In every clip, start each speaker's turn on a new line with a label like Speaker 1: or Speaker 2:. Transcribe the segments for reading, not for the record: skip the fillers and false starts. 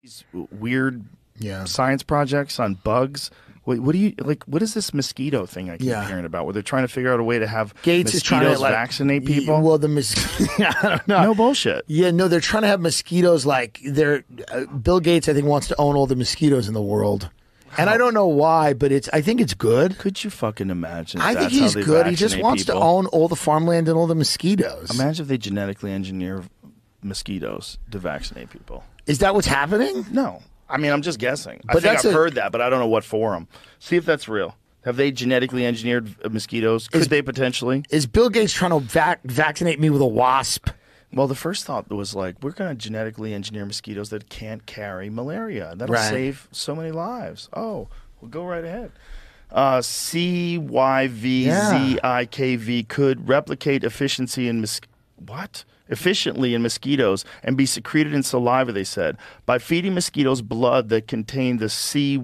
Speaker 1: these weird science projects on bugs. What do you like? What is this mosquito thing I keep hearing about? Where they're trying to figure out a way to have
Speaker 2: Gates
Speaker 1: mosquitoes
Speaker 2: is trying to
Speaker 1: vaccinate people?
Speaker 2: Well, I don't know.
Speaker 1: No bullshit.
Speaker 2: Yeah, no, they're trying to have mosquitoes like they're. Bill Gates, I think, wants to own all the mosquitoes in the world. And I don't know why, but I think it's good.
Speaker 1: Could you fucking imagine?
Speaker 2: I think he's good. He just wants to own all the farmland and all the mosquitoes.
Speaker 1: Imagine if they genetically engineer mosquitoes to vaccinate people.
Speaker 2: Is that what's happening?
Speaker 1: No. I mean, I'm just guessing.
Speaker 2: But
Speaker 1: I've heard that, but I don't know what forum. See if that's real. Have they genetically engineered mosquitoes? Could they potentially?
Speaker 2: Is Bill Gates trying to vaccinate me with a wasp?
Speaker 1: Well, the first thought was like, we're going to genetically engineer mosquitoes that can't carry malaria. That'll save so many lives. Oh, well, go right ahead. CYVZIKV could replicate efficiently in mosquitoes and be secreted in saliva, they said. By feeding mosquitoes blood that contained the CYVZIKV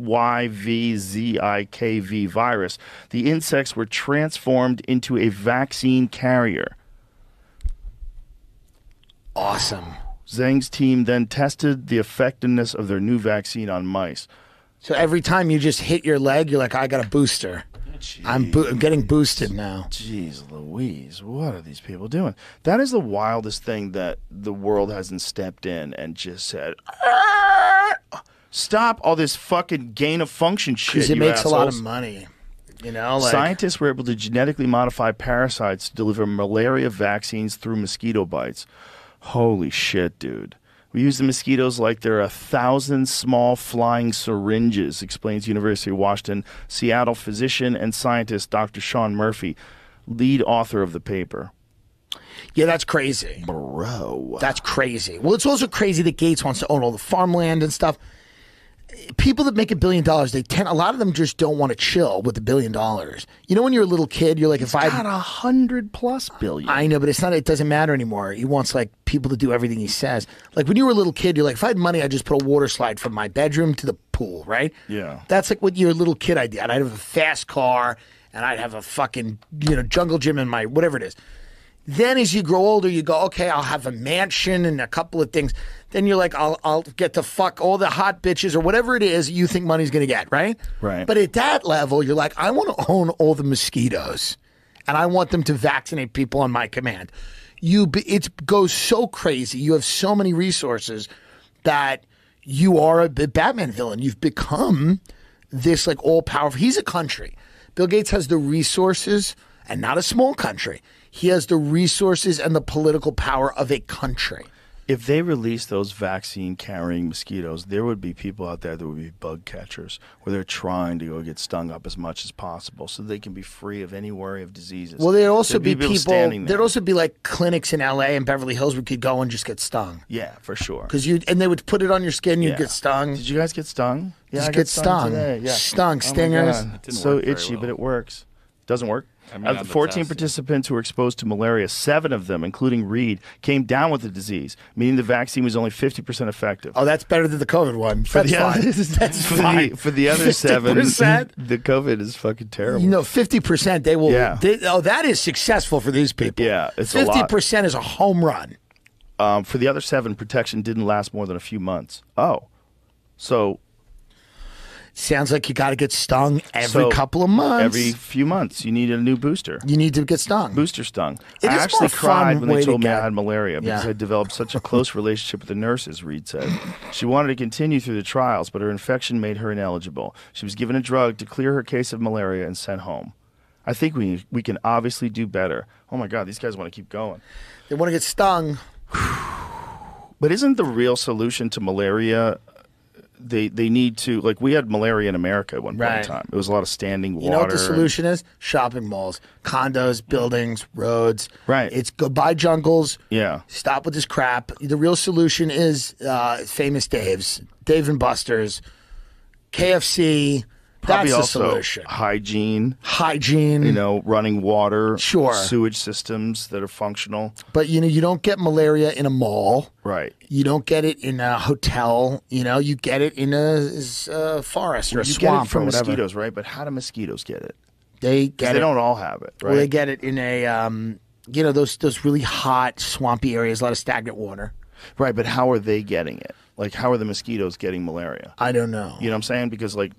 Speaker 1: virus, the insects were transformed into a vaccine carrier.
Speaker 2: Awesome.
Speaker 1: Zhang's team then tested the effectiveness of their new vaccine on mice.
Speaker 2: So every time you just hit your leg, you're like, I got a booster. I'm getting boosted now.
Speaker 1: Jeez Louise, what are these people doing? That is the wildest thing that the world hasn't stepped in and just said, stop all this fucking gain of function shit.
Speaker 2: Because it makes
Speaker 1: assholes.
Speaker 2: a lot of money. You know, like,
Speaker 1: scientists were able to genetically modify parasites to deliver malaria vaccines through mosquito bites. Holy shit, dude. We use the mosquitoes like they're 1,000 small flying syringes, explains University of Washington Seattle physician and scientist Dr. Sean Murphy, lead author of the paper.
Speaker 2: Yeah, that's crazy.
Speaker 1: Bro.
Speaker 2: That's crazy. Well, it's also crazy that Gates wants to own all the farmland and stuff. People that make $1 billion, a lot of them just don't want to chill with $1 billion. You know, when you're a little kid, you're like,
Speaker 1: He's got 100+ billion.
Speaker 2: I know, but it doesn't matter anymore. He wants like people to do everything he says. Like when you were a little kid, you're like, if I had money, I'd just put a water slide from my bedroom to the pool, right?
Speaker 1: Yeah. That's
Speaker 2: like what your little kid idea. I'd have a fast car and I'd have a fucking, jungle gym in my, whatever it is. Then as you grow older, you go, okay, I'll have a mansion and a couple of things. Then you're like, I'll get to fuck all the hot bitches or whatever it is you think money's going to get, right?
Speaker 1: Right.
Speaker 2: But at that level, you're like, I want to own all the mosquitoes and I want them to vaccinate people on my command. It goes so crazy. You have so many resources that you are a Batman villain. You've become this like all-powerful. He's a country. Bill Gates has the resources, and not a small country. He has the resources and the political power of a country.
Speaker 1: If they release those vaccine-carrying mosquitoes, there would be people out there that would be bug catchers, where they're trying to go get stung up as much as possible so they can be free of any worry of diseases.
Speaker 2: Well, there'd also be people
Speaker 1: standing there.
Speaker 2: There'd also be like clinics in LA and Beverly Hills where you could go and just get stung.
Speaker 1: Yeah, for sure.
Speaker 2: And they would put it on your skin, you'd get stung.
Speaker 1: Did you guys get stung?
Speaker 2: Yeah, I got stung today. Yeah. Stung, stingers.
Speaker 1: It's so itchy, but it works. Doesn't work? Of the 14 participants who were exposed to malaria, 7 of them, including Reed, came down with the disease, meaning the vaccine was only 50% effective.
Speaker 2: Oh, that's better than the COVID one. That's fine.
Speaker 1: For the other 7, the COVID is fucking terrible.
Speaker 2: 50%, they will. Yeah. That is successful for these people.
Speaker 1: Yeah, it's 50%
Speaker 2: is a home run.
Speaker 1: For the other 7, protection didn't last more than a few months. Oh, so...
Speaker 2: Sounds like you got to get stung every couple of months.
Speaker 1: Every few months, you need a new booster.
Speaker 2: You need to get stung.
Speaker 1: Booster stung. I actually cried when they told me I had malaria because I developed such a close relationship with the nurses, Reed said. She wanted to continue through the trials, but her infection made her ineligible. She was given a drug to clear her case of malaria and sent home. I think we can obviously do better. Oh, my God, these guys want to keep going.
Speaker 2: They want to get stung.
Speaker 1: But isn't the real solution to malaria... They need to, like, we had malaria in America at one point in time. It was a lot of standing water.
Speaker 2: You know what the solution is? Shopping malls, condos, buildings, roads.
Speaker 1: Right.
Speaker 2: It's go buy jungles.
Speaker 1: Yeah.
Speaker 2: Stop with this crap. The real solution is Famous Dave's, Dave and Buster's, KFC.
Speaker 1: Probably
Speaker 2: That's the
Speaker 1: also
Speaker 2: solution.
Speaker 1: Hygiene. Running water.
Speaker 2: Sure.
Speaker 1: Sewage systems that are functional.
Speaker 2: But, you don't get malaria in a mall.
Speaker 1: Right.
Speaker 2: You don't get it in a hotel. You get it in a forest or a swamp or whatever.
Speaker 1: You get it from mosquitoes, right? But how do mosquitoes get it?
Speaker 2: They don't
Speaker 1: all have it, right?
Speaker 2: Well, they get it in a, those really hot, swampy areas, a lot of stagnant water.
Speaker 1: Right, but how are they getting it? Like, how are the mosquitoes getting malaria?
Speaker 2: I don't know.
Speaker 1: You know what I'm saying? Because, like,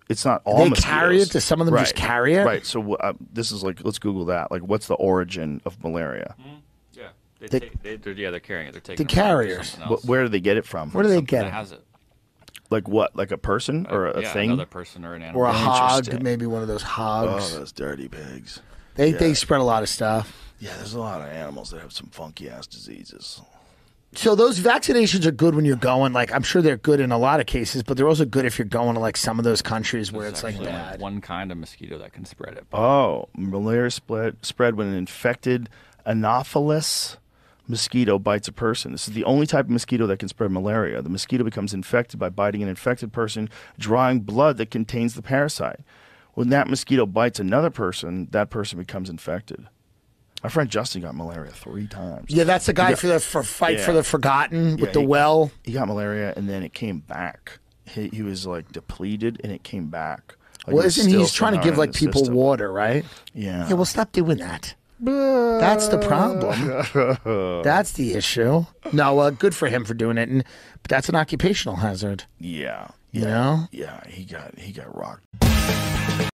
Speaker 1: it's not all
Speaker 2: they
Speaker 1: mosquitoes.
Speaker 2: carry it? Do some of them just carry it?
Speaker 1: Right. So this is like, let's Google that. Like, what's the origin of malaria?
Speaker 3: Yeah. They're carrying it. They're taking
Speaker 2: the carriers.
Speaker 1: Where do they get it from?
Speaker 2: Where do they get
Speaker 3: that
Speaker 2: it?
Speaker 3: has it.
Speaker 1: Like what? Like a person or a thing?
Speaker 3: Another person or an animal.
Speaker 2: Or a hog,
Speaker 1: Interesting.
Speaker 2: maybe one of those hogs.
Speaker 1: Oh, those dirty pigs.
Speaker 2: They spread a lot of stuff.
Speaker 1: Yeah, there's a lot of animals that have some funky ass diseases.
Speaker 2: So those vaccinations are good when you're going. Like, I'm sure they're good in a lot of cases, but they're also good if you're going to like some of those countries where it's like bad.
Speaker 3: One kind of mosquito that can spread it.
Speaker 1: Oh, malaria spread when an infected Anopheles mosquito bites a person. This is the only type of mosquito that can spread malaria. The mosquito becomes infected by biting an infected person, drawing blood that contains the parasite. When that mosquito bites another person, that person becomes infected. My friend Justin got malaria 3 times.
Speaker 2: Yeah, that's the guy for the Fight for the Forgotten with the well.
Speaker 1: He got malaria and then it came back. He was like depleted and it came back. Like,
Speaker 2: Well, isn't he's trying to give like people water, right?
Speaker 1: Yeah.
Speaker 2: Yeah, well, stop doing that. That's the problem. That's the issue. No, good for him for doing it, but that's an occupational hazard.
Speaker 1: Yeah.
Speaker 2: You know?
Speaker 1: Yeah, he got rocked.